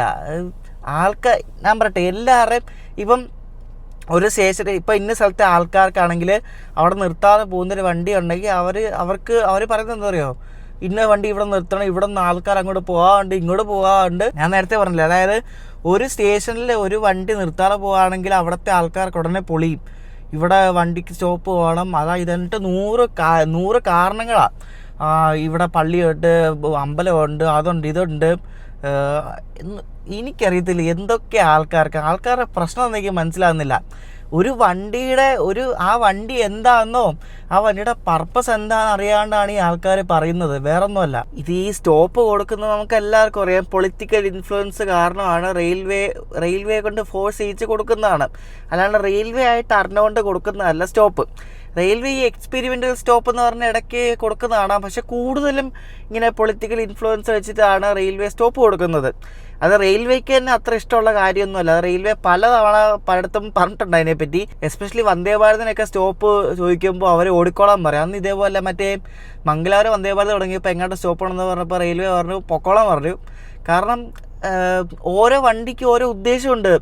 ഞാൻ പറയട്ടെ, എല്ലാവരുടെയും ഇപ്പം ഒരു സ്റ്റേഷനിൽ ഇപ്പോൾ ഇന്ന സ്ഥലത്തെ ആൾക്കാർക്കാണെങ്കിൽ അവിടെ നിർത്താതെ പോകുന്നൊരു വണ്ടി ഉണ്ടെങ്കിൽ അവർ പറയുന്നത് എന്താ പറയുക, ഇന്ന വണ്ടി ഇവിടെ നിർത്തണം, ഇവിടെ നിന്ന് ആൾക്കാർ അങ്ങോട്ട് പോകാറുണ്ട്, ഇങ്ങോട്ട് പോകാറുണ്ട്. ഞാൻ നേരത്തെ പറഞ്ഞില്ല, അതായത് ഒരു സ്റ്റേഷനിൽ ഒരു വണ്ടി നിർത്താതെ പോവുകയാണെങ്കിൽ അവിടുത്തെ ആൾക്കാർക്ക് ഉടനെ പൊളിയും. ഇവിടെ വണ്ടിക്ക് സ്റ്റോപ്പ് പോകണം, ഇതെന്നിട്ട് 100 കാരണങ്ങളാണ്. ഇവിടെ പള്ളിയുണ്ട്, അമ്പലമുണ്ട്, അതുണ്ട്, ഇതുണ്ട്. എനിക്കറിയത്തില്ല എന്തൊക്കെ ആൾക്കാരുടെ പ്രശ്നം എനിക്ക് മനസ്സിലാകുന്നില്ല. ഒരു വണ്ടിയുടെ ആ വണ്ടി എന്താണെന്നോ ആ വണ്ടിയുടെ പർപ്പസ് എന്താണെന്ന് അറിയാണ്ടാണ് ഈ ആൾക്കാർ പറയുന്നത്, വേറൊന്നുമല്ല. ഇത് ഈ സ്റ്റോപ്പ് കൊടുക്കുന്നത് നമുക്ക് എല്ലാവർക്കും അറിയാം, പൊളിറ്റിക്കൽ ഇൻഫ്ലുവൻസ് കാരണമാണ്. റെയിൽവേ കൊണ്ട് ഫോഴ്സ് ചെയ്യിച്ച് കൊടുക്കുന്നതാണ്, അല്ലാണ്ട് റെയിൽവേ ആയിട്ട് അറിഞ്ഞുകൊണ്ട് കൊടുക്കുന്നതല്ല സ്റ്റോപ്പ്. റെയിൽവേ ഈ എക്സ്പെരിമെൻ്റൽ സ്റ്റോപ്പ് എന്ന് പറഞ്ഞ ഇടയ്ക്ക് കൊടുക്കുന്നതാണ്. പക്ഷെ കൂടുതലും ഇങ്ങനെ പൊളിറ്റിക്കൽ ഇൻഫ്ലുവൻസ് വെച്ചിട്ടാണ് റെയിൽവേ സ്റ്റോപ്പ് കൊടുക്കുന്നത്. അത് റെയിൽവേക്ക് തന്നെ അത്ര ഇഷ്ടമുള്ള കാര്യമൊന്നുമല്ല. റെയിൽവേ പലയിടത്തും പറഞ്ഞിട്ടുണ്ട് അതിനെപ്പറ്റി. എസ്പെഷ്യലി വന്ദേ ഭാരതിനൊക്കെ സ്റ്റോപ്പ് ചോദിക്കുമ്പോൾ അവർ ഓടിക്കോളാൻ പറയും. അന്ന് ഇതേപോലെ മറ്റേ മംഗലാപുരം വന്ദേ ഭാരത് തുടങ്ങിയപ്പോൾ എങ്ങോട്ട് സ്റ്റോപ്പാണെന്ന് പറഞ്ഞപ്പോൾ റെയിൽവേ പറഞ്ഞു പൊക്കോളാൻ പറഞ്ഞു. കാരണം ഓരോ വണ്ടിക്ക് ഓരോ ഉദ്ദേശമുണ്ട്.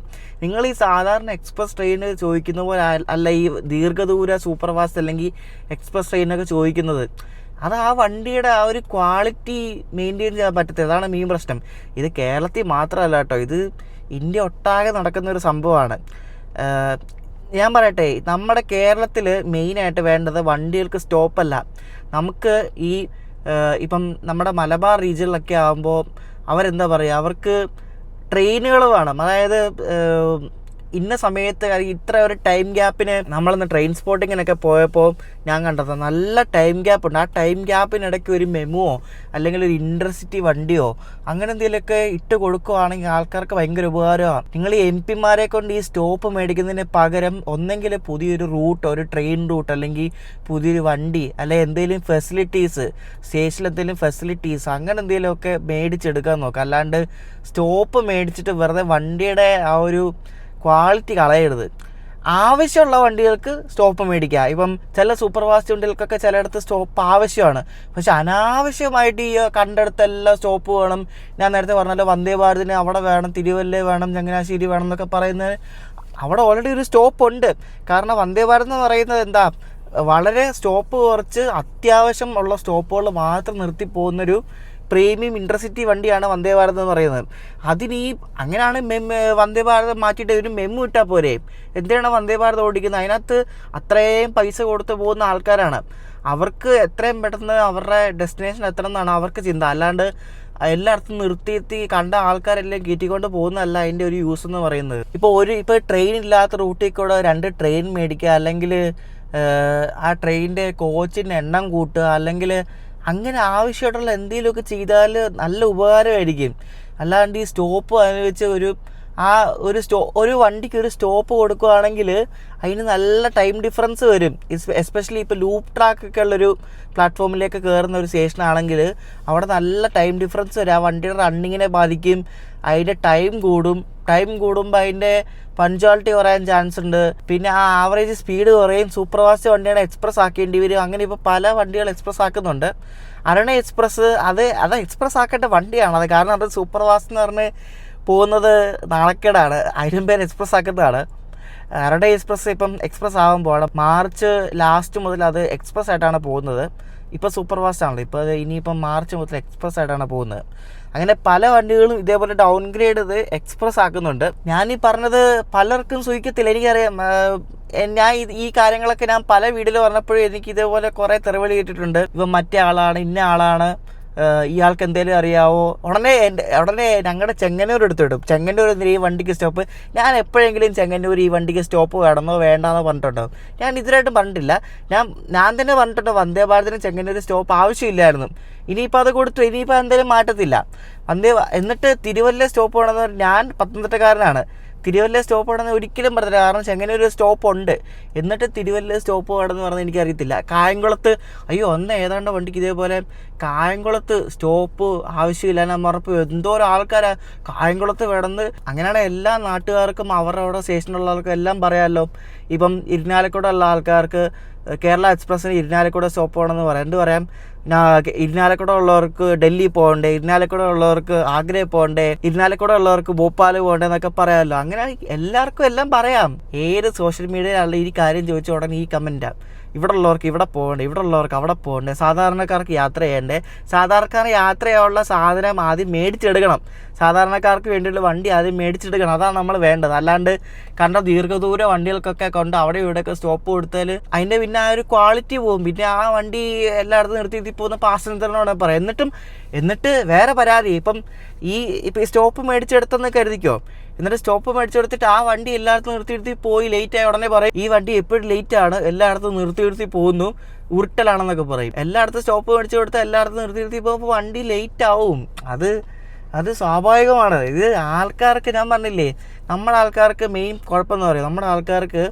നിങ്ങൾ ഈ സാധാരണ എക്സ്പ്രസ് ട്രെയിൻ ചോദിക്കുന്ന പോലെ അല്ല ഈ ദീർഘദൂര സൂപ്പർ ഫാസ്റ്റ് അല്ലെങ്കിൽ എക്സ്പ്രസ് ട്രെയിനൊക്കെ ചോദിക്കുന്നത്. അത് ആ വണ്ടിയുടെ ആ ഒരു ക്വാളിറ്റി മെയിൻറ്റെയിൻ ചെയ്യാൻ പറ്റത്തില്ല. അതാണ് മെയിൻ പ്രശ്നം. ഇത് കേരളത്തിൽ മാത്രമല്ല കേട്ടോ, ഇത് ഇന്ത്യ ഒട്ടാകെ നടക്കുന്ന ഒരു സംഭവമാണ്. ഞാൻ പറയട്ടെ, നമ്മുടെ കേരളത്തിൽ മെയിനായിട്ട് വേണ്ടത് വണ്ടികൾക്ക് സ്റ്റോപ്പല്ല. നമുക്ക് ഇപ്പം നമ്മുടെ മലബാർ റീജിയനിലൊക്കെ ആകുമ്പോൾ അവരെന്താ പറയുക, അവർക്ക് ട്രെയിനുകൾ വേണം. അതായത് ഇന്ന സമയത്ത് ഇത്ര ഒരു ടൈം ഗ്യാപ്പിന് നമ്മളിന്ന് ട്രെയിൻ സ്പോട്ടിങ്ങിനൊക്കെ പോയപ്പോൾ ഞാൻ കണ്ടത് നല്ല ടൈം ഗ്യാപ്പ് ഉണ്ട്. ആ ടൈം ഗ്യാപ്പിനിടയ്ക്ക് ഒരു മെമുവോ അല്ലെങ്കിൽ ഒരു ഇൻ്റർസിറ്റി വണ്ടിയോ അങ്ങനെ എന്തെങ്കിലുമൊക്കെ ഇട്ട് കൊടുക്കുകയാണെങ്കിൽ ആൾക്കാർക്ക് ഭയങ്കര ഉപകാരമാണ്. നിങ്ങൾ ഈ MP-മാരെ കൊണ്ട് ഈ സ്റ്റോപ്പ് മേടിക്കുന്നതിന് പകരം ഒന്നെങ്കിൽ പുതിയൊരു റൂട്ട്, ഒരു ട്രെയിൻ റൂട്ട്, അല്ലെങ്കിൽ പുതിയൊരു വണ്ടി, അല്ലെങ്കിൽ എന്തെങ്കിലും ഫെസിലിറ്റീസ്, സ്റ്റേഷനിൽ എന്തെങ്കിലും ഫെസിലിറ്റീസ് അങ്ങനെ എന്തെങ്കിലുമൊക്കെ മേടിച്ചെടുക്കാൻ നോക്കുക. അല്ലാണ്ട് സ്റ്റോപ്പ് മേടിച്ചിട്ട് വെറുതെ വണ്ടിയുടെ ആ ഒരു ക്വാളിറ്റി കളയരുത്. ആവശ്യമുള്ള വണ്ടികൾക്ക് സ്റ്റോപ്പ് മേടിക്കുക. ഇപ്പം ചില സൂപ്പർ ഫാസ്റ്റ് വണ്ടികൾക്കൊക്കെ ചിലയിടത്ത് സ്റ്റോപ്പ് ആവശ്യമാണ്. പക്ഷെ അനാവശ്യമായിട്ട് ഈ കണ്ടെടുത്തെല്ലാം സ്റ്റോപ്പ് വേണം. ഞാൻ നേരത്തെ പറഞ്ഞല്ലോ, വന്ദേ ഭാരതിന് അവിടെ വേണം, തിരുവല്ല വേണം, ചങ്ങനാശ്ശേരി വേണം എന്നൊക്കെ പറയുന്നത് അവിടെ ഓൾറെഡി ഒരു സ്റ്റോപ്പ് ഉണ്ട്. കാരണം വന്ദേ ഭാരത് എന്ന് പറയുന്നത് എന്താ, വളരെ സ്റ്റോപ്പ് കുറച്ച് അത്യാവശ്യം ഉള്ള സ്റ്റോപ്പുകൾ മാത്രം നിർത്തി പോകുന്നൊരു പ്രീമിയം ഇൻ്റർസിറ്റി വണ്ടിയാണ് വന്ദേ ഭാരത് എന്ന് പറയുന്നത്. അങ്ങനെയാണ് വന്ദേ ഭാരത് മാറ്റിയിട്ട് ഒരു മെമ്മു ഇട്ടാൽ പോരെ. എന്തിനാണ് വന്ദേ ഭാരത് ഓടിക്കുന്നത്? അതിനകത്ത് അത്രയും പൈസ കൊടുത്ത് പോകുന്ന ആൾക്കാരാണ്. അവർക്ക് എത്രയും പെട്ടെന്ന് അവരുടെ ഡെസ്റ്റിനേഷൻ എത്തണം എന്നാണ് അവർക്ക് ചിന്ത. അല്ലാണ്ട് എല്ലായിടത്തും നിർത്തി കണ്ട ആൾക്കാരെല്ലാം കയറ്റിക്കൊണ്ട് പോകുന്നതല്ല അതിൻ്റെ ഒരു യൂസ് എന്ന് പറയുന്നത്. ഇപ്പോൾ ട്രെയിൻ ഇല്ലാത്ത റൂട്ടിൽ കൂടെ 2 ട്രെയിൻ മേടിക്കുക, അല്ലെങ്കിൽ ആ ട്രെയിനിൻ്റെ കോച്ചിൻ്റെ എണ്ണം കൂട്ടുക, അല്ലെങ്കിൽ അങ്ങനെ ആവശ്യമായിട്ടുള്ള എന്തെങ്കിലുമൊക്കെ ചെയ്താൽ നല്ല ഉപകാരമായിരിക്കും. അല്ലാണ്ട് ഈ സ്റ്റോപ്പ് അനുവദിച്ച് ഒരു വണ്ടിക്ക് ഒരു സ്റ്റോപ്പ് കൊടുക്കുകയാണെങ്കിൽ അതിന് നല്ല ടൈം ഡിഫറൻസ് വരും. എസ്പെഷ്യലി ഇപ്പോൾ ലൂപ്പ് ട്രാക്കൊക്കെ ഉള്ളൊരു പ്ലാറ്റ്ഫോമിലേക്ക് കയറുന്ന ഒരു സ്റ്റേഷനാണെങ്കിൽ അവിടെ നല്ല ടൈം ഡിഫറൻസ് വരും. ആ വണ്ടിയുടെ റണ്ണിങ്ങിനെ ബാധിക്കും, അതിൻ്റെ ടൈം കൂടുമ്പോൾ അതിൻ്റെ പഞ്ച്വാലിറ്റി കുറയാൻ ചാൻസ് ഉണ്ട്. പിന്നെ ആ ആവറേജ് സ്പീഡ് കുറയും. സൂപ്പർ ഫാസ്റ്റ് വണ്ടിയാണ് എക്സ്പ്രസ് ആക്കേണ്ടി വരും. അങ്ങനെ ഇപ്പോൾ പല വണ്ടികൾ എക്സ്പ്രസ് ആക്കുന്നുണ്ട്. അരുണ എക്സ്പ്രസ് അത് എക്സ്പ്രസ് ആക്കേണ്ട വണ്ടിയാണ് അത്. കാരണം അത് സൂപ്പർ ഫാസ്റ്റ് എന്ന് പറഞ്ഞ് പോകുന്നത് നാണക്കേടാണ്. അതിനും പേര് എക്സ്പ്രസ് ആക്കുന്നതാണ്. അരുണ എക്സ്പ്രസ് ഇപ്പം എക്സ്പ്രസ് ആകുമ്പോൾ മാർച്ച് ലാസ്റ്റ് മുതൽ അത് എക്സ്പ്രസ് ആയിട്ടാണ് പോകുന്നത്. ഇപ്പോൾ സൂപ്പർ ഫാസ്റ്റ് ആണല്ലോ, ഇപ്പോൾ ഇനിയിപ്പം മാർച്ച് മുതൽ എക്സ്പ്രസ് ആയിട്ടാണ് പോകുന്നത്. അങ്ങനെ പല വണ്ടികളും ഇതേപോലെ ഡൗൺഗ്രേഡ് ചെയ്ത് എക്സ്പ്രസ് ആക്കുന്നുണ്ട്. ഞാനീ പറഞ്ഞത് പലർക്കും സൂചിക്കത്തില്ല, എനിക്കറിയാം. ഞാൻ ഈ കാര്യങ്ങളൊക്കെ ഞാൻ പല വീഡിയോയിൽ പറഞ്ഞപ്പോഴും എനിക്ക് ഇതേപോലെ കുറേ തെറിവിളി കേട്ടിട്ടുണ്ട്. ഇപ്പം മറ്റേ ആളാണ്, ഇന്ന ആളാണ്, ഇയാൾക്ക് എന്തെങ്കിലും അറിയാവോ. ഉടനെ ഞങ്ങളുടെ ചെങ്ങന്നൂർ എടുത്തിടും. ചെങ്ങന്നൂർ ഈ വണ്ടിക്ക് സ്റ്റോപ്പ്. ഞാൻ എപ്പോഴെങ്കിലും ചെങ്ങന്നൂർ ഈ വണ്ടിക്ക് സ്റ്റോപ്പ് വേണമെന്നോ വേണ്ടാന്നോ പറഞ്ഞിട്ടുണ്ടോ? ഞാൻ ഇതിനായിട്ടും പറഞ്ഞിട്ടില്ല. ഞാൻ തന്നെ പറഞ്ഞിട്ടുണ്ട് വന്ദേ ഭാരതിന് ചെങ്ങന്നൂർ സ്റ്റോപ്പ് ആവശ്യമില്ലായിരുന്നു. ഇനിയിപ്പോൾ അത് കൊടുത്തു, ഇനിയിപ്പോൾ എന്തായാലും മാറ്റത്തില്ല. എന്നിട്ട് തിരുവല്ല സ്റ്റോപ്പ് വേണമെന്ന് ഞാൻ പത്തനംതിട്ടക്കാരനാണ്. തിരുവല്ല സ്റ്റോപ്പ് വേണമെന്ന് ഒരിക്കലും പറഞ്ഞില്ല. കാരണം ചെങ്ങന്നൂർ സ്റ്റോപ്പ് ഉണ്ട്, എന്നിട്ട് തിരുവല്ല സ്റ്റോപ്പ് വേണമെന്ന് പറഞ്ഞാൽ എനിക്കറിയത്തില്ല. കായംകുളത്ത് ഏതാണ്ട് വണ്ടിക്ക് ഇതേപോലെ കായംകുളത്ത് സ്റ്റോപ്പ് ആവശ്യമില്ല എന്ന് പറഞ്ഞപ്പോൾ എന്തോരം ആൾക്കാരാ കായംകുളത്ത് വേണമെന്ന്. അങ്ങനെയാണ് എല്ലാ നാട്ടുകാർക്കും അവരുടെ സ്റ്റേഷനിലുള്ളവർക്കും എല്ലാം പറയാമല്ലോ. ഇപ്പം ഇരിഞ്ഞാലക്കുട ഉള്ള ആൾക്കാർക്ക് കേരള എക്സ്പ്രസ്സിന് ഇരിഞ്ഞാലക്കുട സ്റ്റോപ്പ് വേണമെന്ന് പറയാം. എന്ത് പറയാം, ഇരിഞ്ഞാലക്കുട ഉള്ളവർക്ക് ഡൽഹി പോകണ്ടേ, ഇരിഞ്ഞാലക്കുട ഉള്ളവർക്ക് ആഗ്രയിൽ പോകണ്ടേ, ഇരിഞ്ഞാലക്കുട ഉള്ളവർക്ക് ഭോപ്പാൽ പോകണ്ടേ എന്നൊക്കെ പറയാമല്ലോ. അങ്ങനെ എല്ലാവർക്കും എല്ലാം പറയാം. ഏത് സോഷ്യൽ മീഡിയയിലുള്ള ഈ കാര്യം ചോദിച്ച ഉടനെ ഈ കമൻറ്റാണ്. ഇവിടെ ഉള്ളവർക്ക് ഇവിടെ പോകണ്ടേ, ഇവിടെ ഉള്ളവർക്ക് അവിടെ പോകണ്ടേ, സാധാരണക്കാർക്ക് യാത്ര ചെയ്യണ്ടേ. സാധാരണക്കാർ യാത്ര ചെയ്യാനുള്ള സാധനം ആദ്യം മേടിച്ചെടുക്കണം. സാധാരണക്കാർക്ക് വേണ്ടിയുള്ള വണ്ടി ആദ്യം മേടിച്ചെടുക്കണം. അതാണ് നമ്മൾ വേണ്ടത്. അല്ലാണ്ട് കണ്ട ദീർഘദൂര വണ്ടികൾക്കൊക്കെ കൊണ്ട് അവിടെ ഇവിടെയൊക്കെ സ്റ്റോപ്പ് കൊടുത്താൽ അതിൻ്റെ പിന്നെ ആ ഒരു ക്വാളിറ്റി പോകും. പിന്നെ ആ വണ്ടി എല്ലായിടത്തും നിർത്തി പോകുന്ന പാസഞ്ചറിനോട് പറയാം. എന്നിട്ട് വേറെ പരാതി. ഇപ്പം ഈ സ്റ്റോപ്പ് മേടിച്ചെടുത്തെന്ന് കരുതിക്കോ. എന്നിട്ട് സ്റ്റോപ്പ് മേടിച്ചെടുത്തിട്ട് ആ വണ്ടി എല്ലായിടത്തും നിർത്തി പോയി ലേറ്റായി ഉടനെ പറയും ഈ വണ്ടി എപ്പോഴും ലേറ്റാണ്, എല്ലായിടത്തും നിർത്തി പോകുന്നു, ഉരുട്ടലാണെന്നൊക്കെ പറയും. എല്ലായിടത്തും സ്റ്റോപ്പ് മേടിച്ചു കൊടുത്താൽ എല്ലായിടത്തും നിർത്തി പോകുമ്പോൾ വണ്ടി ലേറ്റ് ആവും. അത് സ്വാഭാവികമാണ്. ഇത് ആൾക്കാർക്ക്, ഞാൻ പറഞ്ഞില്ലേ, നമ്മുടെ ആൾക്കാർക്ക് മെയിൻ കുഴപ്പമെന്ന് പറയും. നമ്മുടെ ആൾക്കാർക്ക്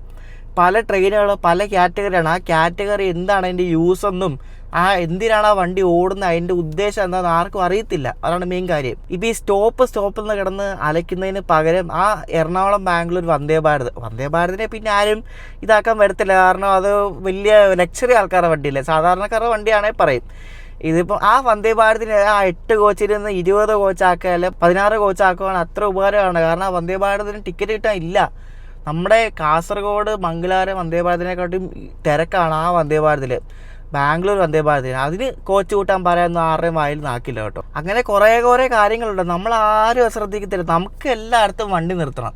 പല ട്രെയിനുകളും പല കാറ്റഗറിയാണ്. ആ കാറ്റഗറി എന്താണ്, അതിൻ്റെ യൂസൊന്നും, എന്തിനാണ് ആ വണ്ടി ഓടുന്നത്, അതിൻ്റെ ഉദ്ദേശം എന്താണെന്ന് ആർക്കും അറിയത്തില്ല. അതാണ് മെയിൻ കാര്യം. ഇപ്പോൾ ഈ സ്റ്റോപ്പിൽ നിന്ന് കിടന്ന് അലയ്ക്കുന്നതിന് പകരം ആ എറണാകുളം ബാംഗ്ലൂർ വന്ദേ ഭാരതിനെ പിന്നെ ആരും ഇതാക്കാൻ വരത്തില്ല. കാരണം അത് വലിയ ലക്ഷറി ആൾക്കാരുടെ വണ്ടിയല്ലേ, സാധാരണക്കാരുടെ വണ്ടിയാണെങ്കിൽ പറയും. ഇതിപ്പോൾ ആ വന്ദേ ഭാരതിന് ആ 8 കോച്ചിൽ നിന്ന് 20 കോച്ചാക്കുക, അല്ലെ 16 കോച്ചാക്കുകയാണ് അത്ര ഉപകാരമാണ്. കാരണം ആ വന്ദേ ഭാരതിന് ടിക്കറ്റ് കിട്ടാൻ ഇല്ല. നമ്മുടെ കാസർഗോഡ് മംഗലാപുരം വന്ദേ ഭാരതിനെക്കാട്ടും തിരക്കാണ് ആ വന്ദേ ഭാരതിൽ. ബാംഗ്ലൂർ വന്ദേ ഭാരതിന് അതിന് കോച്ച് കൂട്ടാൻ പറയാനൊന്നും ആരുടെയും വായിൽ നാക്കില്ല കേട്ടോ. അങ്ങനെ കുറേ കാര്യങ്ങളുണ്ട്. നമ്മൾ ആരും ശ്രദ്ധിക്കത്തില്ല. നമുക്ക് എല്ലായിടത്തും വണ്ടി നിർത്തണം.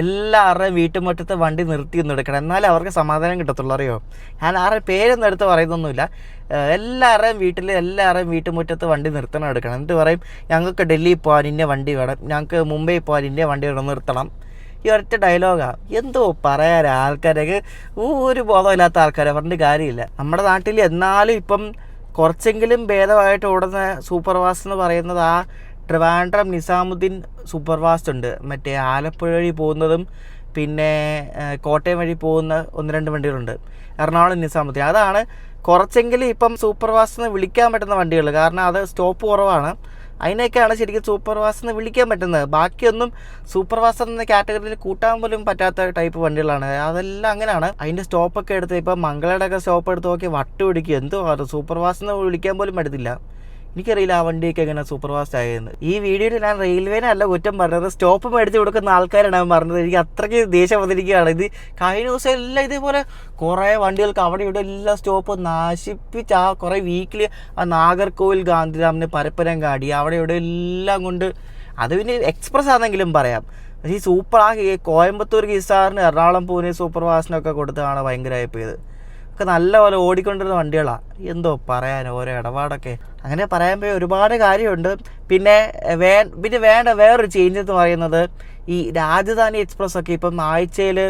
എല്ലാവരുടെയും വീട്ടുമുറ്റത്ത് വണ്ടി നിർത്തി ഒന്ന് എടുക്കണം, എന്നാലേ അവർക്ക് സമാധാനം കിട്ടത്തുള്ളൂ. അറിയോ, ഞാൻ ആരുടെ പേരൊന്നും എടുത്ത് പറയുന്നൊന്നുമില്ല. എല്ലാവരുടെയും വീട്ടുമുറ്റത്ത് വണ്ടി നിർത്തണം, എടുക്കണം. എന്നിട്ട് പറയും ഞങ്ങൾക്ക് ഡൽഹി പോകാൻ ഇന്ന വണ്ടി വേണം, ഞങ്ങൾക്ക് മുംബൈ പോകാൻ ഇന്ന വണ്ടി വേണം, നിർത്തണം. ഈ ഒറ്റ ഡയലോഗാണ്. എന്തോ പറയാൻ ആൾക്കാരൊക്കെ ഒരു ബോധമില്ലാത്ത ആൾക്കാരെ പറഞ്ഞിട്ട് കാര്യമില്ല. നമ്മുടെ നാട്ടിൽ എന്നാലും ഇപ്പം കുറച്ചെങ്കിലും ഭേദമായിട്ട് ഓടുന്ന സൂപ്പർ ഫാസ്റ്റ് എന്ന് പറയുന്നത് ആ ട്രിവാൻഡ്രം നിസാമുദ്ദീൻ സൂപ്പർ ഫാസ്റ്റ് ഉണ്ട്. മറ്റേ ആലപ്പുഴ വഴി പോകുന്നതും പിന്നെ കോട്ടയം വഴി പോകുന്ന 1-2 വണ്ടികളുണ്ട്. എറണാകുളം നിസാമുദ്ദീൻ അതാണ് കുറച്ചെങ്കിലും ഇപ്പം സൂപ്പർ ഫാസ്റ്റ് എന്ന് വിളിക്കാൻ പറ്റുന്ന വണ്ടികൾ. കാരണം അത് സ്റ്റോപ്പ് കുറവാണ്. അതിനൊക്കെയാണ് ശരിക്കും സൂപ്പർ ഫാസ്റ്റ് എന്ന് വിളിക്കാൻ പറ്റുന്നത്. ബാക്കിയൊന്നും സൂപ്പർ ഫാസ്റ്റ് എന്ന കാറ്റഗറിയിൽ കൂട്ടാൻ പോലും പറ്റാത്ത ടൈപ്പ് വണ്ടികളാണ്. അതെല്ലാം അങ്ങനെയാണ്. അതിൻ്റെ സ്റ്റോപ്പൊക്കെ എടുത്ത് ഇപ്പം മംഗളയുടെയൊക്കെ സ്റ്റോപ്പ് എടുത്ത് നോക്കി വട്ട് പിടിക്കുക. എന്തോ അത് സൂപ്പർ ഫാസ്റ്റ് എന്ന് വിളിക്കാൻ പോലും പറ്റത്തില്ല. എനിക്കറിയില്ല ആ വണ്ടിയൊക്കെ എങ്ങനെ സൂപ്പർ ഫാസ്റ്റ് ആയെന്ന്. ഈ വീഡിയോയിൽ ഞാൻ റെയിൽവേനെ അല്ല കുറ്റം പറഞ്ഞത്, സ്റ്റോപ്പ് മേടിച്ച് കൊടുക്കുന്ന ആൾക്കാരാണ് ഞാൻ പറഞ്ഞത്. എനിക്ക് അത്രയ്ക്ക് ദേഷ്യം വന്നിരിക്കുകയാണ്. ഇത് കഴിഞ്ഞ ദിവസം എല്ലാം ഇതേപോലെ കുറേ വണ്ടികൾക്ക് അവിടെ ഇവിടെ എല്ലാം സ്റ്റോപ്പ് നശിപ്പിച്ച് ആ കുറേ വീക്കിൽ ആ നാഗർകോവിൽ ഗാന്ധിധാമിന് പരപ്പനങ്ങാടി അവിടെ ഇവിടെ എല്ലാം കൊണ്ട്, അത് പിന്നെ എക്സ്പ്രസ് ആണെങ്കിലും പറയാം. പക്ഷേ ഈ കോയമ്പത്തൂർ കിസാറിന് എറണാകുളം പൂനെ സൂപ്പർ ഫാസ്റ്റിനൊക്കെ കൊടുത്താണ് ഭയങ്കരമായി പോയത്. ഒക്കെ നല്ലപോലെ ഓടിക്കൊണ്ടിരുന്ന വണ്ടികളാണ്. എന്തോ പറയാൻ ഓരോ ഇടപാടൊക്കെ. അങ്ങനെ പറയുമ്പോൾ ഒരുപാട് കാര്യമുണ്ട്. പിന്നെ വേണ്ട വേറൊരു ചേഞ്ച് എന്ന് പറയുന്നത് ഈ രാജധാനി എക്സ്പ്രസ് ഒക്കെ ഇപ്പം ആഴ്ചയിൽ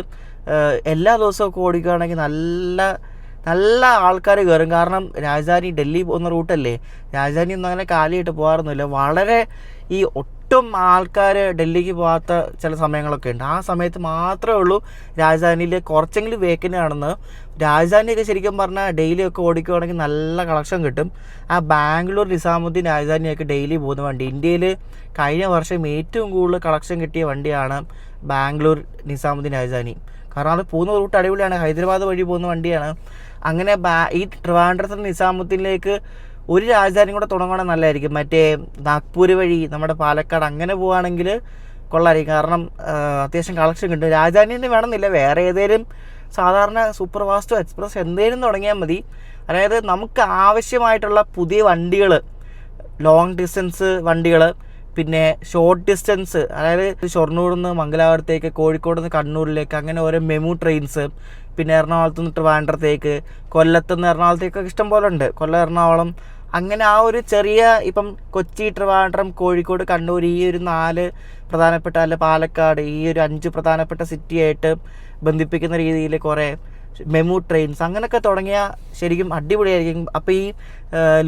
എല്ലാ ദിവസവും ഓടിക്കുകയാണെങ്കിൽ നല്ല ആൾക്കാർ കയറും. കാരണം രാജധാനി ഡൽഹി പോകുന്ന റൂട്ടല്ലേ, രാജധാനി ഒന്നും അങ്ങനെ കാലിയായിട്ട് പോകാറൊന്നുമില്ല. വളരെ ഈ ഒട്ടും ആൾക്കാർ ഡൽഹിക്ക് പോകാത്ത ചില സമയങ്ങളൊക്കെ ഉണ്ട്. ആ സമയത്ത് മാത്രമേ ഉള്ളൂ രാജധാനിയിൽ കുറച്ചെങ്കിലും വേക്കൻ്റ് ആണെന്ന്. രാജധാനിയൊക്കെ ശരിക്കും പറഞ്ഞാൽ ഡെയിലി ഒക്കെ ഓടിക്കുകയാണെങ്കിൽ നല്ല കളക്ഷൻ കിട്ടും. ആ ബാംഗ്ലൂർ നിസാമുദ്ദീൻ രാജധാനിയൊക്കെ ഡെയിലി പോകുന്ന വണ്ടി. ഇന്ത്യയിൽ കഴിഞ്ഞ വർഷം ഏറ്റവും കൂടുതൽ കളക്ഷൻ കിട്ടിയ വണ്ടിയാണ് ബാംഗ്ലൂർ നിസാമുദ്ദീൻ രാജധാനി. കാരണം അത് പോകുന്ന റൂട്ട് അടിപൊളിയാണ്, ഹൈദരാബാദ് വഴി പോകുന്ന വണ്ടിയാണ്. അങ്ങനെ ഈ ട്രിവാൻഡ്രത്തിൽ നിസാമുദ്ദീനിലേക്ക് ഒരു രാജധാനി കൂടെ തുടങ്ങുകയാണെങ്കിൽ നല്ലതായിരിക്കും. മറ്റേ നാഗ്പൂർ വഴി നമ്മുടെ പാലക്കാട് അങ്ങനെ പോവുകയാണെങ്കിൽ കൊള്ളായിരിക്കും. കാരണം അത്യാവശ്യം കളക്ഷൻ കിട്ടും. രാജധാനി തന്നെ വേണമെന്നില്ല, വേറെ ഏതെങ്കിലും സാധാരണ സൂപ്പർ ഫാസ്റ്റോ എക്സ്പ്രസ് എന്തെങ്കിലും തുടങ്ങിയാൽ മതി. അതായത് നമുക്ക് ആവശ്യമായിട്ടുള്ള പുതിയ വണ്ടികൾ, ലോങ് ഡിസ്റ്റൻസ് വണ്ടികൾ, പിന്നെ ഷോർട്ട് ഡിസ്റ്റൻസ്, അതായത് ഷൊർണൂരിൽ നിന്ന് മംഗലാപുരത്തേക്ക്, കോഴിക്കോട് നിന്ന് കണ്ണൂരിലേക്ക്, അങ്ങനെ ഓരോ മെമു ട്രെയിൻസ്, പിന്നെ എറണാകുളത്ത് നിന്ന് ട്രിവാൻഡ്രത്തേക്ക്, കൊല്ലത്ത് നിന്ന് എറണാകുളത്തേക്കൊക്കെ ഇഷ്ടം പോലെ ഉണ്ട്. കൊല്ലം, എറണാകുളം, അങ്ങനെ ആ ഒരു ചെറിയ ഇപ്പം കൊച്ചി, ട്രിവാൻഡ്രം, കോഴിക്കോട്, കണ്ണൂർ, ഈ ഒരു 4 പ്രധാനപ്പെട്ട, അല്ല പാലക്കാട്, ഈ ഒരു 5 പ്രധാനപ്പെട്ട സിറ്റിയായിട്ട് ബന്ധിപ്പിക്കുന്ന രീതിയിൽ കുറേ മെമു ട്രെയിൻസ് അങ്ങനെയൊക്കെ തുടങ്ങിയാൽ ശരിക്കും അടിപൊളിയായിരിക്കും. അപ്പോൾ ഈ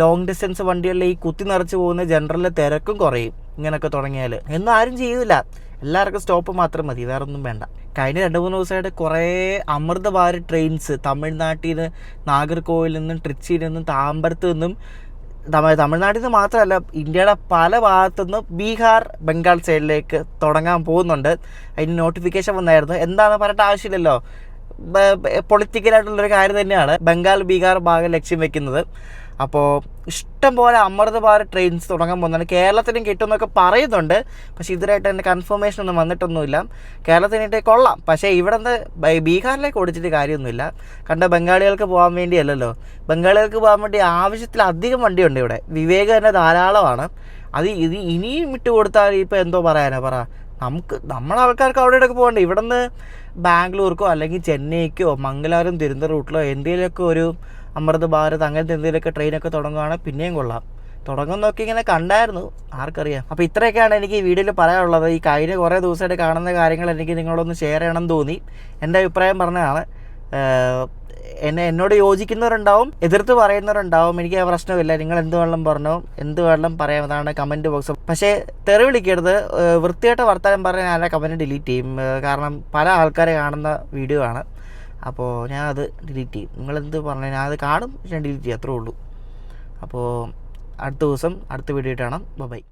ലോങ് ഡിസ്റ്റൻസ് വണ്ടികളിൽ ഈ കുത്തി നിറച്ച് പോകുന്ന ജനറലിലെ തിരക്കും കുറയും ഇങ്ങനെയൊക്കെ തുടങ്ങിയാൽ. എന്നും ആരും ചെയ്യില്ല, എല്ലാവർക്കും സ്റ്റോപ്പ് മാത്രം മതി, വേറെ ഒന്നും വേണ്ട. കഴിഞ്ഞ 2-3 ദിവസമായിട്ട് കുറേ അമൃത് ഭാരത് ട്രെയിൻസ് തമിഴ്നാട്ടിൽ നിന്ന്, നാഗർകോവിലിൽ നിന്നും, ട്രിച്ചിയിൽ നിന്നും, താമ്പരത്ത് നിന്നും, തമിഴ്നാട്ടിൽ നിന്ന് മാത്രമല്ല ഇന്ത്യയുടെ പല ഭാഗത്തുനിന്നും ബീഹാർ, ബംഗാൾ സൈഡിലേക്ക് തുടങ്ങാൻ പോകുന്നുണ്ട്. അതിന് നോട്ടിഫിക്കേഷൻ വന്നായിരുന്നു. എന്താണെന്ന് പറഞ്ഞിട്ട് ആവശ്യമില്ലല്ലോ, പൊളിറ്റിക്കലായിട്ടുള്ളൊരു കാര്യം തന്നെയാണ് ബംഗാൾ, ബീഹാർ ഭാഗം ലക്ഷ്യം വെക്കുന്നത്. അപ്പോൾ ഇഷ്ടം പോലെ അമൃത് ഭാരത് ട്രെയിൻസ് തുടങ്ങാൻ പോകുന്നുണ്ട്. കേരളത്തിനും കിട്ടുമെന്നൊക്കെ പറയുന്നുണ്ട്, പക്ഷേ ഇതിനായിട്ട് എൻ്റെ കൺഫർമേഷൻ ഒന്നും വന്നിട്ടൊന്നുമില്ല. കേരളത്തിനായിട്ട് കൊള്ളാം, പക്ഷേ ഇവിടെ നിന്ന് ബീഹാറിലേക്ക് ഓടിച്ചിട്ട് കാര്യമൊന്നുമില്ല. കണ്ട ബംഗാളികൾക്ക് പോകാൻ വേണ്ടിയല്ലല്ലോ, ബംഗാളികൾക്ക് പോകാൻ വേണ്ടി ആവശ്യത്തിലധികം വണ്ടിയുണ്ട് ഇവിടെ. വിവേക് തന്നെ ധാരാളമാണ്. ഇത് ഇനിയും വിട്ടു കൊടുത്താൽ ഇപ്പോൾ എന്തോ പറയാനാ നമ്മുടെ ആൾക്കാർക്ക് അവിടെയൊക്കെ പോകണ്ടേ. ഇവിടെ നിന്ന് ബാംഗ്ലൂർക്കോ അല്ലെങ്കിൽ ചെന്നൈക്കോ മംഗലാപുരം, തിരുവനന്തപുരം റൂട്ടിലോ എന്തെങ്കിലുമൊക്കെ ഒരു അമൃത് ഭാരത് അങ്ങനത്തെ എന്തെങ്കിലുമൊക്കെ ട്രെയിനൊക്കെ തുടങ്ങുകയാണെങ്കിൽ പിന്നെയും കൊള്ളാം. തുടങ്ങുന്നൊക്കെ ഇങ്ങനെ കണ്ടായിരുന്നു, ആർക്കറിയാം. അപ്പോൾ ഇത്രയൊക്കെയാണ് എനിക്ക് ഈ വീഡിയോയിൽ പറയാനുള്ളത്. ഈ കഴിഞ്ഞ കുറേ ദിവസമായിട്ട് കാണുന്ന കാര്യങ്ങൾ എനിക്ക് നിങ്ങളൊന്ന് ഷെയർ ചെയ്യണം തോന്നി. എൻ്റെ അഭിപ്രായം പറഞ്ഞതാണ്. എന്നോട് യോജിക്കുന്നവരുണ്ടാവും, എതിർത്ത് പറയുന്നവരുണ്ടാവും. എനിക്ക് ആ പ്രശ്നമില്ല. നിങ്ങൾ എന്ത് വേണം പറഞ്ഞോ, എന്ത് വേണം പറയാം, അതാണ് കമൻറ്റ് ബോക്സ്. പക്ഷേ തെറി വിളിക്കരുത്. വൃത്തിയായിട്ട് വർത്താനം പറഞ്ഞാൽ ഞാൻ ആ കമൻറ്റ് ഡിലീറ്റ് ചെയ്യും. കാരണം പല ആൾക്കാരെ കാണുന്ന വീഡിയോ ആണ്. അപ്പോൾ ഞാൻ അത് ഡിലീറ്റ് ചെയ്യും. നിങ്ങളെന്ത് പറഞ്ഞാൽ ഞാൻ അത് കാണും, ഞാൻ ഡിലീറ്റ് ചെയ്യും, അത്രേ ഉള്ളൂ. അപ്പോൾ അടുത്ത ദിവസം അടുത്ത വീഡിയോ ആയിട്ട് കാണാം. ബൈ.